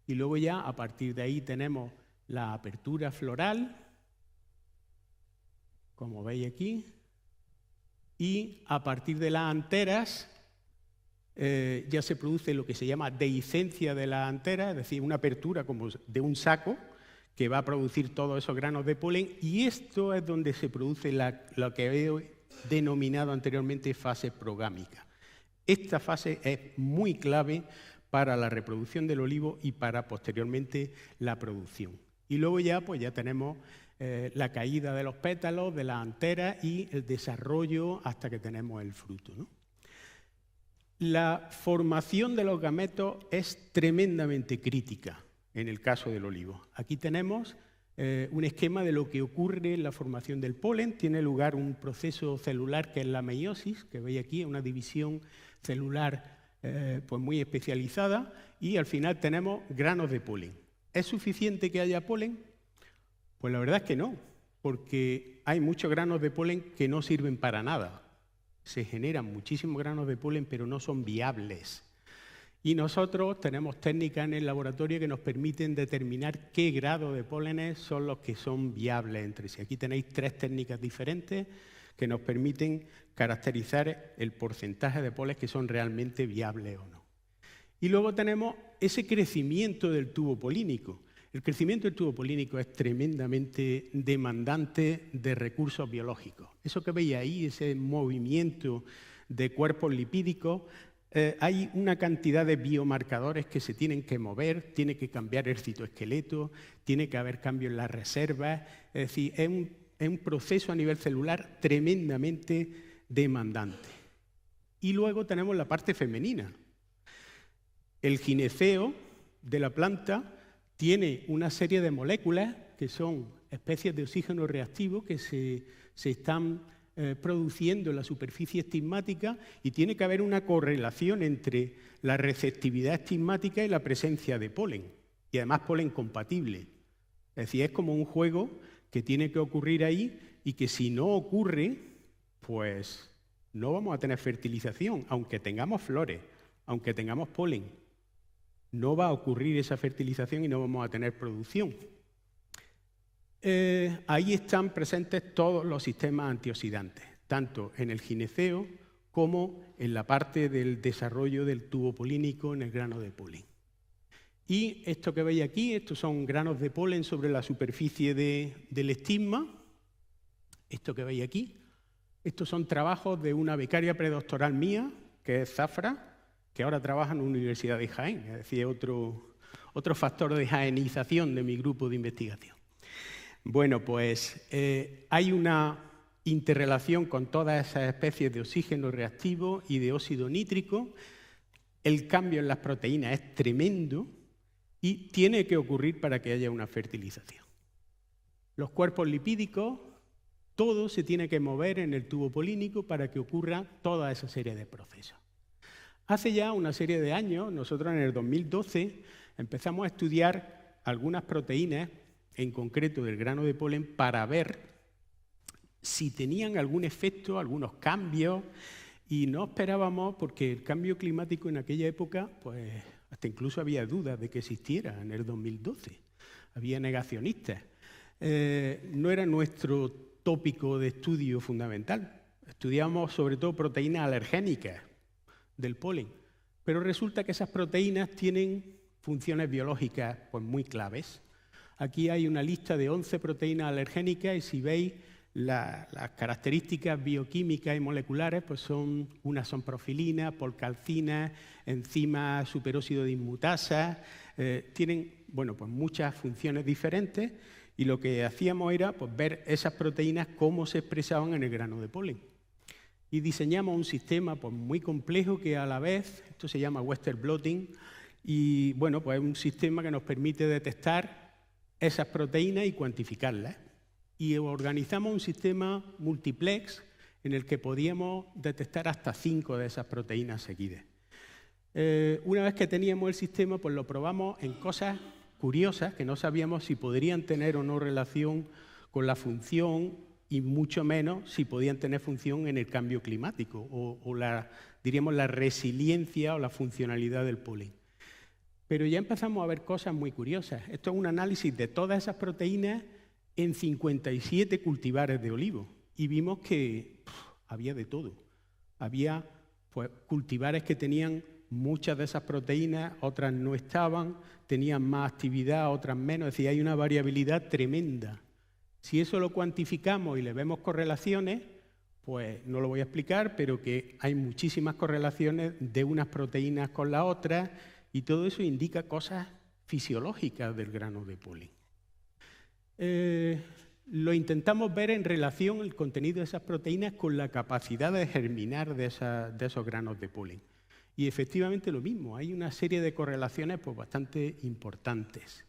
y luego ya a partir de ahí tenemos la apertura floral, como veis aquí, y a partir de las anteras ya se produce lo que se llama dehiscencia de las anteras, es decir, una apertura como de un saco que va a producir todos esos granos de polen, y esto es donde se produce lo que he denominado anteriormente fase progámica. Esta fase es muy clave para la reproducción del olivo y para posteriormente la producción. Y luego ya, pues ya tenemos la caída de los pétalos, de las anteras y el desarrollo hasta que tenemos el fruto, ¿no? La formación de los gametos es tremendamente crítica en el caso del olivo. Aquí tenemos un esquema de lo que ocurre en la formación del polen. Tiene lugar un proceso celular que es la meiosis, que veis aquí, una división celular pues muy especializada, y al final tenemos granos de polen. ¿Es suficiente que haya polen? Pues la verdad es que no, porque hay muchos granos de polen que no sirven para nada. Se generan muchísimos granos de polen, pero no son viables. Y nosotros tenemos técnicas en el laboratorio que nos permiten determinar qué grado de pólenes son los que son viables entre sí. Aquí tenéis 3 técnicas diferentes que nos permiten caracterizar el porcentaje de pólenes que son realmente viables o no. Y luego tenemos ese crecimiento del tubo polínico. El crecimiento del tubo polínico es tremendamente demandante de recursos biológicos. Eso que veis ahí, ese movimiento de cuerpos lipídicos, hay una cantidad de biomarcadores que se tienen que mover, tiene que cambiar el citoesqueleto, tiene que haber cambios en las reservas. Es decir, es un proceso a nivel celular tremendamente demandante. Y luego tenemos la parte femenina. El gineceo de la planta tiene una serie de moléculas que son especies de oxígeno reactivo que se están produciendo en la superficie estigmática, y tiene que haber una correlación entre la receptividad estigmática y la presencia de polen, y además polen compatible. Es decir, es como un juego que tiene que ocurrir ahí, y que si no ocurre, pues no vamos a tener fertilización, aunque tengamos flores, aunque tengamos polen. No va a ocurrir esa fertilización y no vamos a tener producción. Ahí están presentes todos los sistemas antioxidantes, tanto en el gineceo como en la parte del desarrollo del tubo polínico en el grano de polen. Y esto que veis aquí, estos son granos de polen sobre la superficie del estigma. Esto que veis aquí, estos son trabajos de una becaria predoctoral mía, que es Zafra, que ahora trabaja en la Universidad de Jaén, es decir, otro factor de jaenización de mi grupo de investigación. Bueno, pues hay una interrelación con todas esas especies de oxígeno reactivo y de óxido nítrico. El cambio en las proteínas es tremendo y tiene que ocurrir para que haya una fertilización. Los cuerpos lipídicos, todo se tiene que mover en el tubo polínico para que ocurra toda esa serie de procesos. Hace ya una serie de años, nosotros en el 2012 empezamos a estudiar algunas proteínas, en concreto del grano de polen, para ver si tenían algún efecto, algunos cambios, y no esperábamos, porque el cambio climático en aquella época, pues hasta incluso había dudas de que existiera en el 2012. Había negacionistas. No era nuestro tópico de estudio fundamental. Estudiamos sobre todo proteínas alergénicas del polen, pero resulta que esas proteínas tienen funciones biológicas pues muy claves. Aquí hay una lista de 11 proteínas alergénicas, y si veis las características bioquímicas y moleculares, pues unas son profilinas, polcalcinas, enzimas superóxido dismutasa, tienen bueno, pues muchas funciones diferentes, y lo que hacíamos era pues, ver esas proteínas cómo se expresaban en el grano de polen. Y diseñamos un sistema pues, muy complejo que a la vez, esto se llama Western blotting, y bueno, pues es un sistema que nos permite detectar esas proteínas y cuantificarlas. Y organizamos un sistema multiplex en el que podíamos detectar hasta 5 de esas proteínas seguidas. Una vez que teníamos el sistema, pues lo probamos en cosas curiosas que no sabíamos si podrían tener o no relación con la función y mucho menos si podían tener función en el cambio climático o diríamos la resiliencia o la funcionalidad del polen. Pero ya empezamos a ver cosas muy curiosas. Esto es un análisis de todas esas proteínas en 57 cultivares de olivo y vimos que había de todo. Había pues, cultivares que tenían muchas de esas proteínas, otras no estaban, tenían más actividad, otras menos. Es decir, hay una variabilidad tremenda. Si eso lo cuantificamos y le vemos correlaciones, pues no lo voy a explicar, pero que hay muchísimas correlaciones de unas proteínas con las otras y todo eso indica cosas fisiológicas del grano de polen. Lo intentamos ver en relación el contenido de esas proteínas con la capacidad de germinar de esos granos de polen. Y efectivamente lo mismo, hay una serie de correlaciones pues, bastante importantes.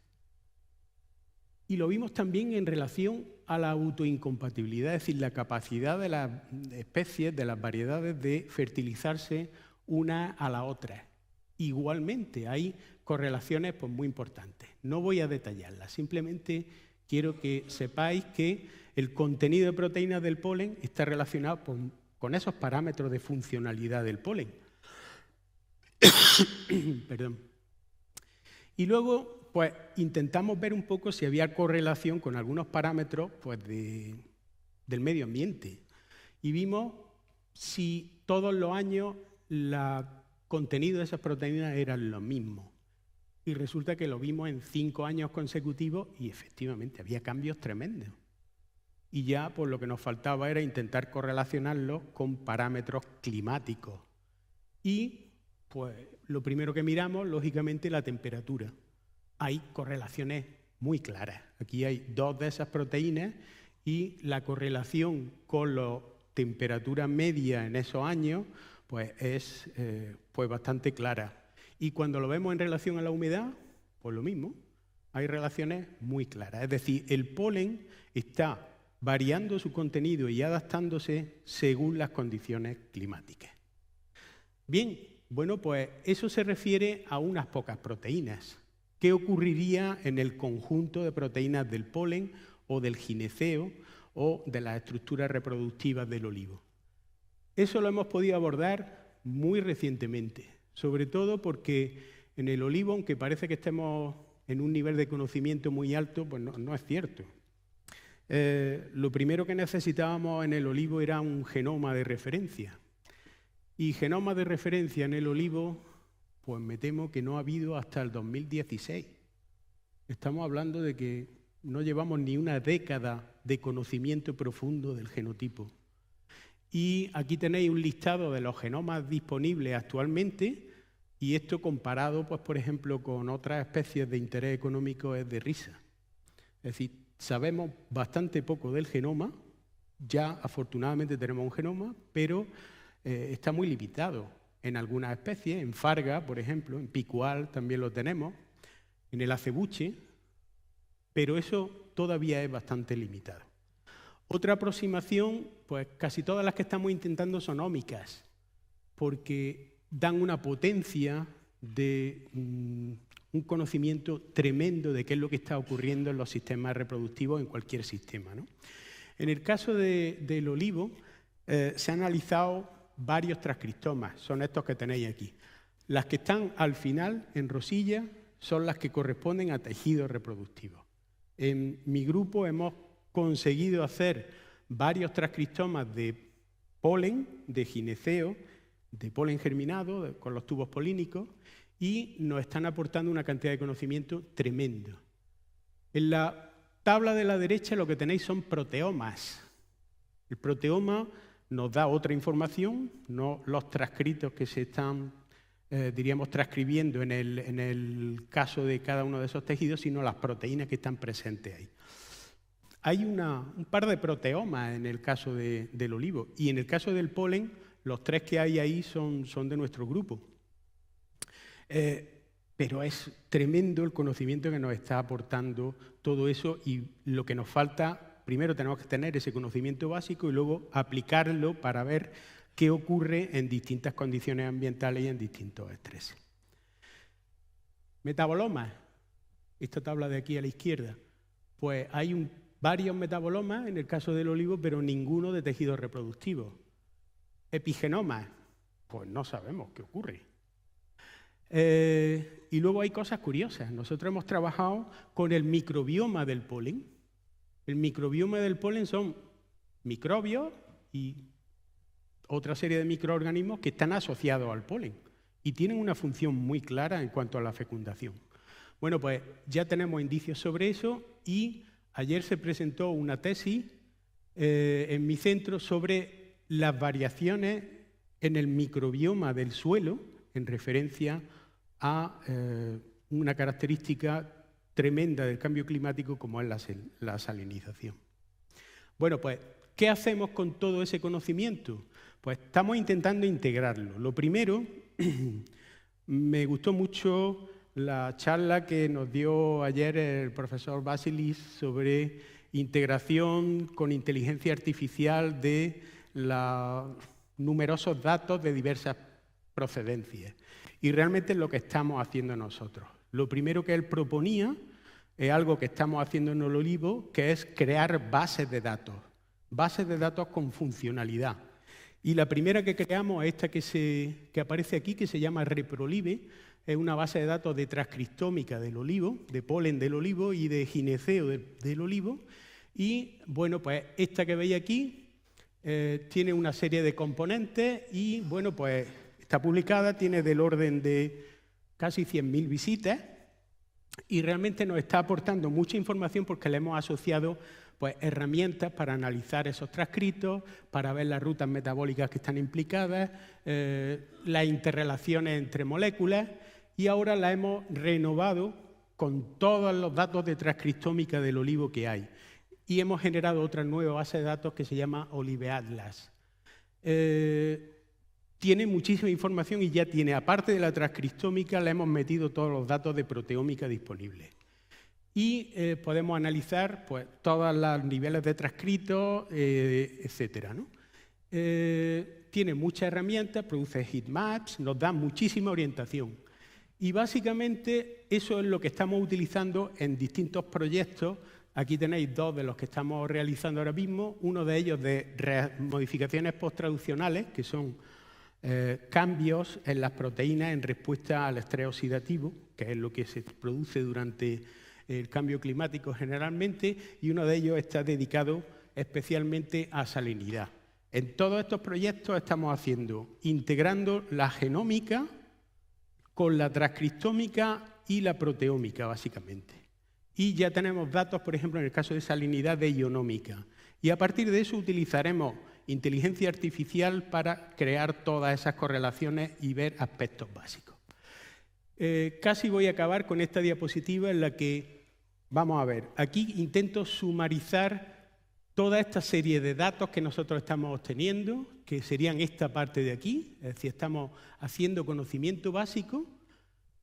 Y lo vimos también en relación a la autoincompatibilidad, es decir, la capacidad de las especies, de las variedades, de fertilizarse una a la otra. Igualmente hay correlaciones pues, muy importantes. No voy a detallarlas, simplemente quiero que sepáis que el contenido de proteínas del polen está relacionado con esos parámetros de funcionalidad del polen. Perdón. Y luego, pues, intentamos ver un poco si había correlación con algunos parámetros pues, del medio ambiente. Y vimos si todos los años el contenido de esas proteínas eran los mismos. Y resulta que lo vimos en 5 años consecutivos y efectivamente había cambios tremendos. Y ya pues, lo que nos faltaba era intentar correlacionarlo con parámetros climáticos. Y pues lo primero que miramos, lógicamente, la temperatura. Hay correlaciones muy claras. Aquí hay 2 de esas proteínas y la correlación con la temperatura media en esos años pues es pues bastante clara. Y cuando lo vemos en relación a la humedad, pues lo mismo. Hay relaciones muy claras. Es decir, el polen está variando su contenido y adaptándose según las condiciones climáticas. Bien, bueno, pues eso se refiere a unas pocas proteínas. ¿Qué ocurriría en el conjunto de proteínas del polen o del gineceo o de las estructuras reproductivas del olivo? Eso lo hemos podido abordar muy recientemente, sobre todo porque en el olivo, aunque parece que estemos en un nivel de conocimiento muy alto, pues no es cierto. Lo primero que necesitábamos en el olivo era un genoma de referencia. Y genoma de referencia en el olivo, pues me temo que no ha habido hasta el 2016. Estamos hablando de que no llevamos ni una década de conocimiento profundo del genotipo. Y aquí tenéis un listado de los genomas disponibles actualmente, y esto comparado, pues, por ejemplo, con otras especies de interés económico es de risa. Es decir, sabemos bastante poco del genoma, ya afortunadamente tenemos un genoma, pero está muy limitado en algunas especies, en Farga, por ejemplo, en picual también lo tenemos, en el acebuche, pero eso todavía es bastante limitado. Otra aproximación, pues casi todas las que estamos intentando son ómicas, porque dan una potencia de un conocimiento tremendo de qué es lo que está ocurriendo en los sistemas reproductivos en cualquier sistema, ¿no? En el caso del olivo, se han analizado varios transcriptomas, son estos que tenéis aquí. Las que están al final, en rosilla, son las que corresponden a tejidos reproductivos. En mi grupo hemos conseguido hacer varios transcriptomas de polen, de gineceo, de polen germinado, con los tubos polínicos, y nos están aportando una cantidad de conocimiento tremendo. En la tabla de la derecha lo que tenéis son proteomas. El proteoma nos da otra información, no los transcritos que se están diríamos, transcribiendo en el caso de cada uno de esos tejidos, sino las proteínas que están presentes ahí. Hay un par de proteomas en el caso del olivo, y en el caso del polen, los 3 que hay ahí son de nuestro grupo. Pero es tremendo el conocimiento que nos está aportando todo eso, y lo que nos falta, primero tenemos que tener ese conocimiento básico y luego aplicarlo para ver qué ocurre en distintas condiciones ambientales y en distintos estreses. Metabolomas. Esta tabla de aquí a la izquierda. Pues hay varios metabolomas en el caso del olivo, pero ninguno de tejidos reproductivos. Epigenomas. Pues no sabemos qué ocurre. Y luego hay cosas curiosas. Nosotros hemos trabajado con el microbioma del polen. El microbioma del polen son microbios y otra serie de microorganismos que están asociados al polen y tienen una función muy clara en cuanto a la fecundación. Bueno, pues ya tenemos indicios sobre eso, y ayer se presentó una tesis en mi centro sobre las variaciones en el microbioma del suelo en referencia a una característica tremenda del cambio climático como es la salinización. Bueno, pues, ¿qué hacemos con todo ese conocimiento? Pues estamos intentando integrarlo. Lo primero, me gustó mucho la charla que nos dio ayer el profesor Basilis sobre integración con inteligencia artificial de los numerosos datos de diversas procedencias. Y realmente es lo que estamos haciendo nosotros. Lo primero que él proponía es algo que estamos haciendo en el olivo, que es crear bases de datos con funcionalidad. Y la primera que creamos es esta que aparece aquí, que se llama ReproLive. Es una base de datos de transcriptómica del olivo, de polen del olivo y de gineceo del olivo. Y bueno, pues esta que veis aquí tiene una serie de componentes y bueno, pues está publicada, tiene del orden de casi 100.000 visitas y realmente nos está aportando mucha información porque le hemos asociado pues, herramientas para analizar esos transcritos, para ver las rutas metabólicas que están implicadas, las interrelaciones entre moléculas, y ahora la hemos renovado con todos los datos de transcriptómica del olivo que hay. Y hemos generado otra nueva base de datos que se llama OliveAtlas. Tiene muchísima información y ya tiene, aparte de la transcriptómica, le hemos metido todos los datos de proteómica disponibles. Y podemos analizar pues, todos los niveles de transcritos, etc. ¿no? Tiene muchas herramientas, produce heatmaps, nos da muchísima orientación. Y básicamente eso es lo que estamos utilizando en distintos proyectos. Aquí tenéis 2 de los que estamos realizando ahora mismo. Uno de ellos de modificaciones posttraduccionales, que son cambios en las proteínas en respuesta al estrés oxidativo, que es lo que se produce durante el cambio climático generalmente, y uno de ellos está dedicado especialmente a salinidad. En todos estos proyectos estamos integrando la genómica con la transcriptómica y la proteómica, básicamente. Y ya tenemos datos, por ejemplo, en el caso de salinidad, de ionómica. Y a partir de eso utilizaremos inteligencia artificial para crear todas esas correlaciones y ver aspectos básicos. Casi voy a acabar con esta diapositiva en la que, vamos a ver, aquí intento sumarizar toda esta serie de datos que nosotros estamos obteniendo, que serían esta parte de aquí, es decir, estamos haciendo conocimiento básico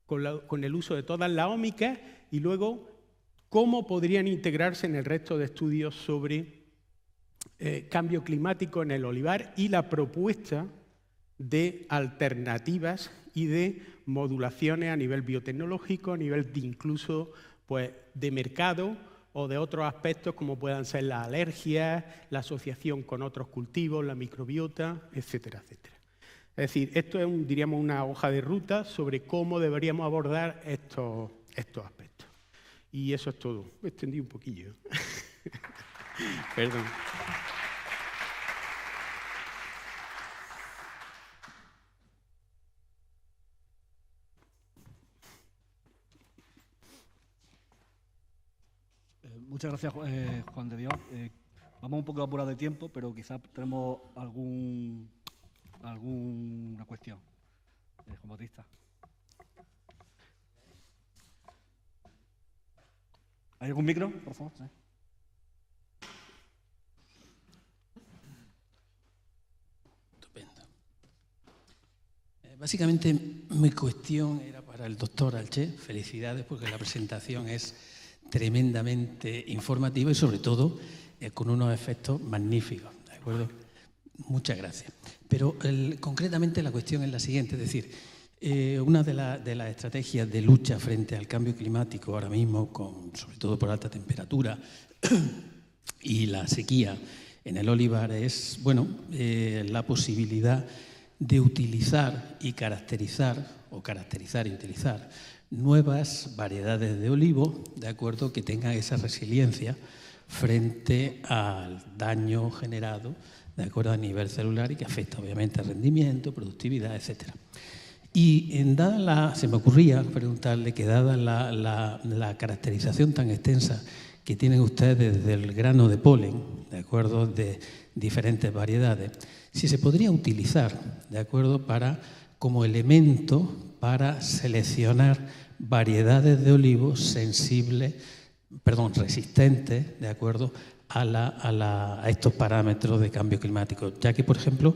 con el uso de todas las ómicas y luego cómo podrían integrarse en el resto de estudios sobre cambio climático en el olivar y la propuesta de alternativas y de modulaciones a nivel biotecnológico, a nivel de incluso pues, de mercado o de otros aspectos como puedan ser las alergias, la asociación con otros cultivos, la microbiota, etcétera, etcétera. Es decir, esto es, diríamos, una hoja de ruta sobre cómo deberíamos abordar estos aspectos. Y eso es todo. Me extendí un poquillo. Perdón. Muchas gracias, Juan de Dios. Vamos un poco apurados de tiempo, pero quizás tenemos alguna cuestión. Juan Bautista. vista. ¿Hay algún micro, por favor? Sí. Estupendo. Básicamente mi cuestión era para el doctor Alché. Felicidades porque la presentación es tremendamente informativa y sobre todo con unos efectos magníficos. ¿De acuerdo? Muchas gracias. Pero concretamente la cuestión es la siguiente, es decir, una de las estrategias de lucha frente al cambio climático ahora mismo, sobre todo por alta temperatura y la sequía en el olivar, es la posibilidad de utilizar y caracterizar y utilizar nuevas variedades de olivo, de acuerdo, que tengan esa resiliencia frente al daño generado, de acuerdo, a nivel celular y que afecta obviamente al rendimiento, productividad, etcétera. Y se me ocurría preguntarle que dada la caracterización tan extensa que tienen ustedes del grano de polen, de acuerdo, de diferentes variedades, si se podría utilizar, de acuerdo, como elemento para seleccionar variedades de olivos resistentes, de acuerdo, a estos parámetros de cambio climático, ya que, por ejemplo,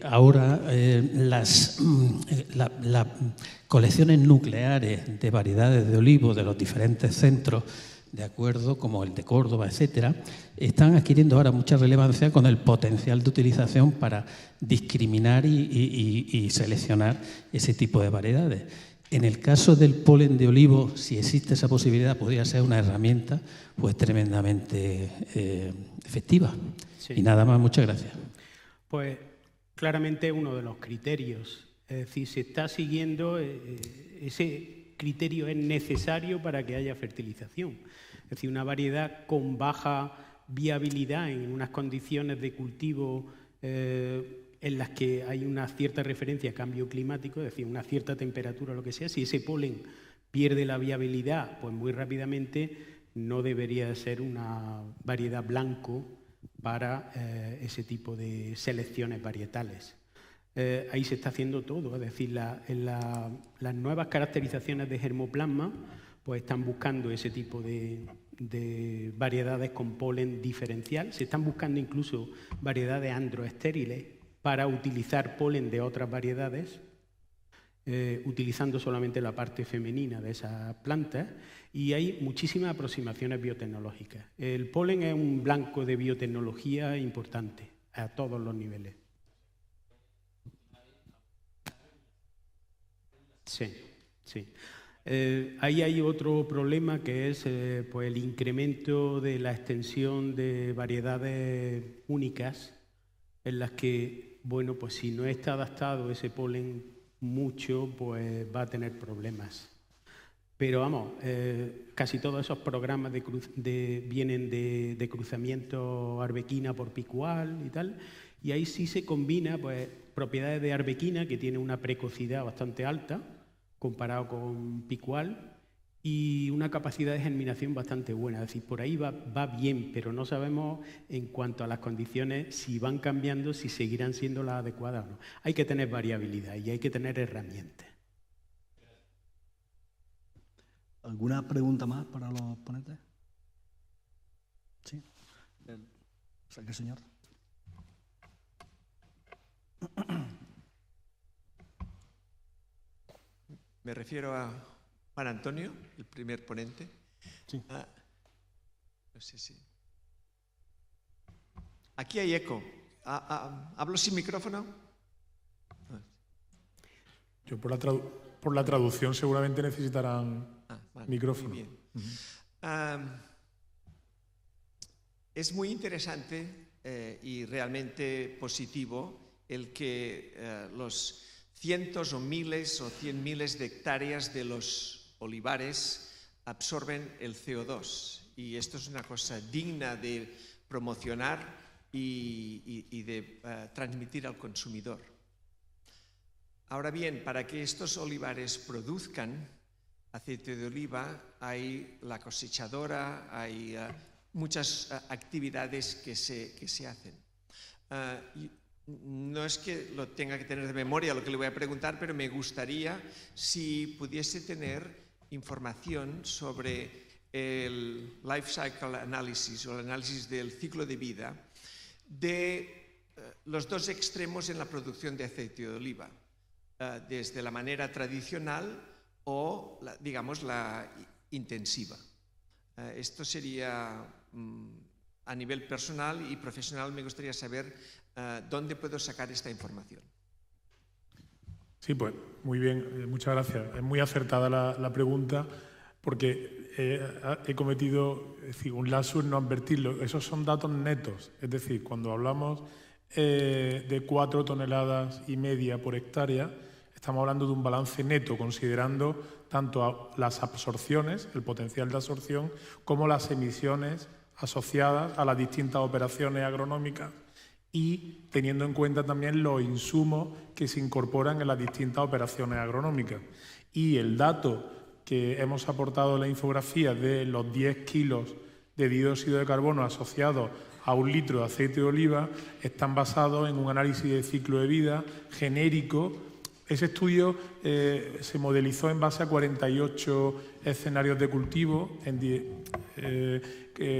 ahora las colecciones nucleares de variedades de olivos de los diferentes centros, de acuerdo, como el de Córdoba, etcétera, están adquiriendo ahora mucha relevancia con el potencial de utilización para discriminar y seleccionar ese tipo de variedades. En el caso del polen de olivo, si existe esa posibilidad, podría ser una herramienta pues tremendamente efectiva. Sí. Y nada más, muchas gracias. Pues claramente uno de los criterios, es decir, se está siguiendo, ese criterio es necesario para que haya fertilización. Es decir, una variedad con baja viabilidad en unas condiciones de cultivo en las que hay una cierta referencia a cambio climático, es decir, una cierta temperatura o lo que sea, si ese polen pierde la viabilidad, pues muy rápidamente no debería ser una variedad blanco para ese tipo de selecciones varietales. Ahí se está haciendo todo, es decir, las nuevas caracterizaciones de germoplasma pues están buscando ese tipo de variedades con polen diferencial, se están buscando incluso variedades androestériles para utilizar polen de otras variedades, utilizando solamente la parte femenina de esas plantas, y hay muchísimas aproximaciones biotecnológicas. El polen es un blanco de biotecnología importante a todos los niveles. Sí, sí. Ahí hay otro problema que es pues el incremento de la extensión de variedades únicas en las que, bueno, pues si no está adaptado ese polen mucho, pues va a tener problemas. Pero vamos, casi todos esos programas vienen de cruzamiento arbequina por picual y tal, y ahí sí se combina pues propiedades de arbequina que tiene una precocidad bastante alta comparado con picual y una capacidad de germinación bastante buena. Es decir, por ahí va bien, pero no sabemos en cuanto a las condiciones si van cambiando, si seguirán siendo las adecuadas o no. Hay que tener variabilidad y hay que tener herramientas. ¿Alguna pregunta más para los ponentes? Sí. ¿Qué señor? Me refiero a Juan Antonio, el primer ponente. Sí. No sé si... Aquí hay eco. ¿Hablo sin micrófono? Yo por la traducción seguramente necesitarán micrófono. Muy bien. Es muy interesante y realmente positivo el que los cientos o miles o 100.000 de hectáreas de los olivares absorben el CO2 y esto es una cosa digna de promocionar y de transmitir al consumidor. Ahora bien, para que estos olivares produzcan aceite de oliva hay la cosechadora, hay muchas actividades que se hacen. no es que lo tenga que tener de memoria lo que le voy a preguntar, pero me gustaría si pudiese tener información sobre el life cycle analysis o el análisis del ciclo de vida de los dos extremos en la producción de aceite de oliva, desde la manera tradicional o, digamos, la intensiva. Esto sería, a nivel personal y profesional, me gustaría saber dónde puedo sacar esta información. Sí, pues muy bien, muchas gracias. Es muy acertada la pregunta, porque he cometido un lapsus en no advertirlo. Esos son datos netos, es decir, cuando hablamos de 4,5 toneladas por hectárea, estamos hablando de un balance neto, considerando tanto las absorciones, el potencial de absorción, como las emisiones asociadas a las distintas operaciones agronómicas y teniendo en cuenta también los insumos que se incorporan en las distintas operaciones agronómicas. Y el dato que hemos aportado en la infografía de los 10 kilos de dióxido de carbono asociados a 1 litro de aceite de oliva están basados en un análisis de ciclo de vida genérico. Ese estudio se modelizó en base a 48 escenarios de cultivo,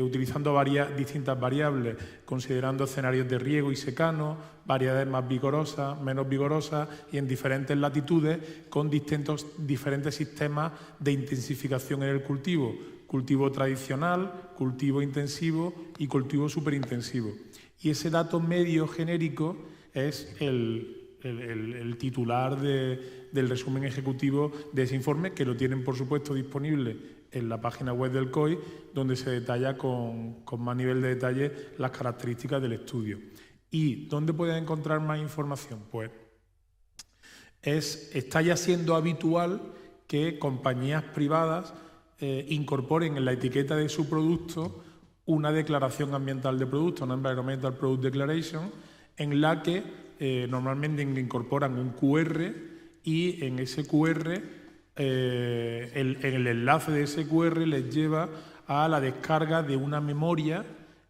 utilizando distintas variables, considerando escenarios de riego y secano, variedades más vigorosas, menos vigorosas y en diferentes latitudes con diferentes sistemas de intensificación en el cultivo. Cultivo tradicional, cultivo intensivo y cultivo superintensivo. Y ese dato medio genérico es el titular del resumen ejecutivo de ese informe, que lo tienen, por supuesto, disponible en la página web del COI, donde se detalla con más nivel de detalle las características del estudio. ¿Y dónde pueden encontrar más información? Pues está ya siendo habitual que compañías privadas incorporen en la etiqueta de su producto una declaración ambiental de producto, una Environmental Product Declaration, en la que normalmente incorporan un QR y en ese QR, el enlace de ese QR les lleva a la descarga de una memoria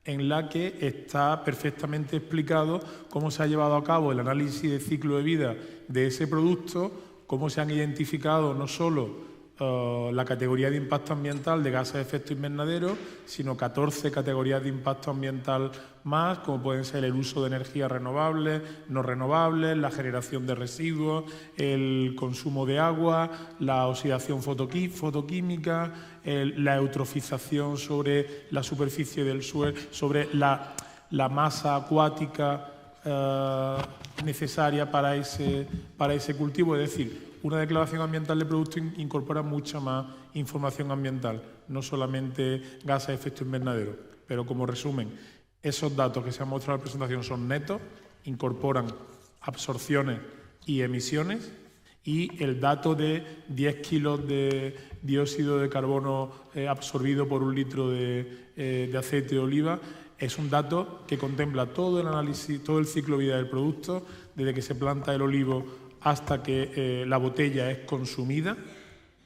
en la que está perfectamente explicado cómo se ha llevado a cabo el análisis de ciclo de vida de ese producto, cómo se han identificado no solo la categoría de impacto ambiental de gases de efecto invernadero, sino 14 categorías de impacto ambiental más, como pueden ser el uso de energías renovables, no renovables, la generación de residuos, el consumo de agua, la oxidación fotoquímica, la eutrofización sobre la superficie del suelo, sobre la masa acuática necesaria para ese cultivo. Es decir, una declaración ambiental de producto incorpora mucha más información ambiental, no solamente gases de efecto invernadero. Pero como resumen, esos datos que se han mostrado en la presentación son netos, incorporan absorciones y emisiones, y el dato de 10 kilos de dióxido de carbono absorbido por 1 litro de aceite de oliva es un dato que contempla todo el análisis, todo el ciclo de vida del producto, desde que se planta el olivo hasta que la botella es consumida,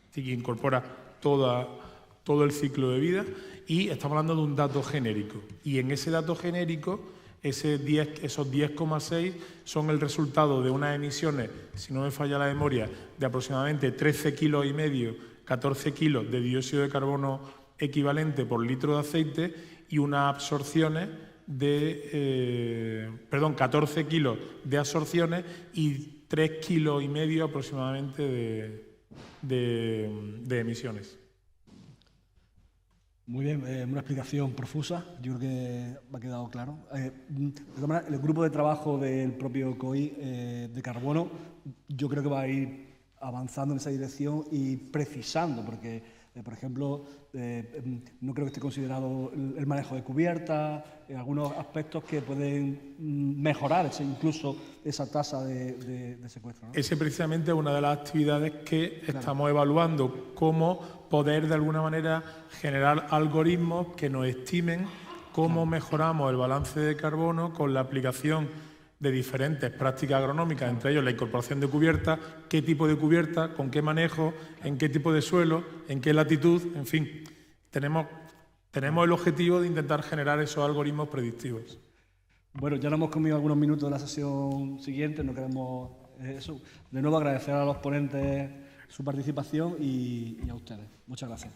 así que incorpora todo el ciclo de vida, y estamos hablando de un dato genérico. Y en ese dato genérico, esos 10,6 son el resultado de unas emisiones, si no me falla la memoria, de aproximadamente 13,5 kilos, 14 kilos de dióxido de carbono equivalente por litro de aceite y unas absorciones de 14 kilos de absorciones y 3,5 kilos aproximadamente de emisiones. Muy bien, una explicación profusa, yo creo que me ha quedado claro. De todas maneras, el grupo de trabajo del propio COI de carbono, yo creo que va a ir avanzando en esa dirección y precisando, porque por ejemplo, no creo que esté considerado el manejo de cubiertas, algunos aspectos que pueden mejorar incluso esa tasa de secuestro, ¿no? Ese precisamente es una de las actividades que estamos evaluando, cómo poder de alguna manera generar algoritmos que nos estimen cómo mejoramos el balance de carbono con la aplicación de diferentes prácticas agronómicas, entre ellos la incorporación de cubiertas, qué tipo de cubierta, con qué manejo, en qué tipo de suelo, en qué latitud, en fin. Tenemos el objetivo de intentar generar esos algoritmos predictivos. Bueno, ya nos hemos comido algunos minutos de la sesión siguiente, no queremos eso. De nuevo agradecer a los ponentes su participación y a ustedes. Muchas gracias.